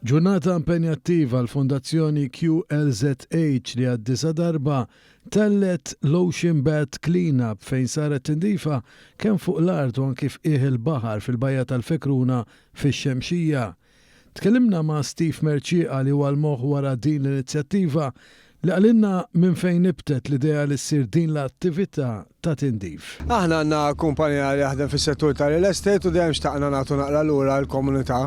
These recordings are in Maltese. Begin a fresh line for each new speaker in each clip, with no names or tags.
Ġurnata impenjattiva l-Fondazzjoni QLZH li għad-9 darba tellet l-Ocean Bat Cleanup fejn saret tindifa kemm fuq l-art u anke f'qieħ il-baħar fil-bajja tal-Fekruna fix-Xemxija. Tkellimna ma' Steve Merċieqa li huwa l-moħħ wara din l-inizjattiva li għalinna minn fejn nibtet l-idea li ssir din l-attività ta' tindif.
Aħna għandna kumpanija li jaħdem fis-settur tal-real estate u dejjem xtaqna nagħtu naqra lura l-komunità.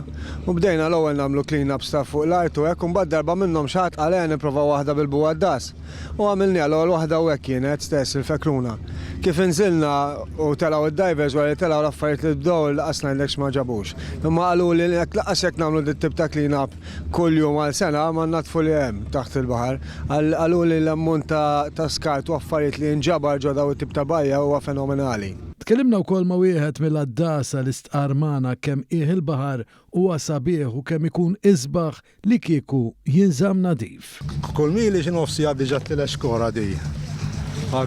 U bdejna l-ewwel nagħmlu clean-up ta' fuq l-art u hekk imbagħad darba minnhom xi ħadd qal nipprova waħda bil-buwaddas. U għamilniha l-ewwel waħda u hekk kienet stess il-Fekruna. Kif inżilna u telgħu id-divers wara li telgħu l-affarijiet li bdew laqas ngħidlek ma ġabux. Imma qalu li laqas jekk nagħmlu dit tip ta' clean-up kuljum għal sena ma natfu li hemm taħt il-baħar. Qalu li l-ammont ta' skart u affarijiet li nġabar ġo daw it-tip ta' bajja huwa fenomenali.
Tkellimna wkoll ma' wieħed mill-addasa li stqarmana kemm qiegħ il-baħar huwa sabiħ u kemm ikun isbaħ li kieku jinżamm nadif.
Kull mili xi nofsi għaddi ġat li xkora di.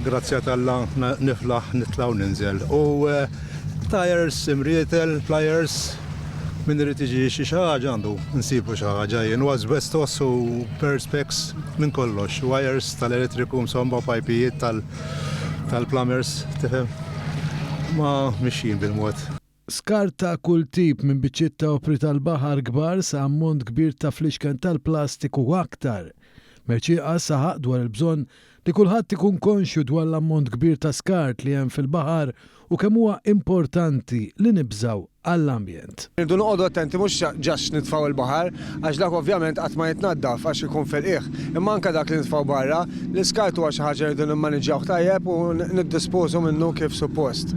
Grazzja tal-la niflaħ nitlaw ninżel. U tires, imrietel, pliers, min irid iġi xi ħaġa għandu nsibu xi ħaġa jien u asbestos u perspex minn kollox, wires tal-elettriku msomba pajpijiet tal-plumbers, tifhem? Ma mixjin bil-mod.
Skarta kull tip minn biċċiet ta' opri tal-baħar kbar sa' ammont kbir ta' fliexken tal-plastiku u aktar. Merċieqa saħaq dwar il-bżonn li kulħadd ikun konxju dwar l-ammont kbir ta' skart li hemm fil-baħar u kemm huwa importanti li nibżaw għall-ambjent.
Irdu noqogħdu attenti mhux ġax nitfgħu il-baħar għax dak ovvjament qatt ma jitnaddaf għax ikun fil-qiegħ. Imma anke dak li nitfgħu barra, l-iskart huwa xi ħaġa rridu nimmaneġġjaw tajjeb u niddispożu minnu kif suppost.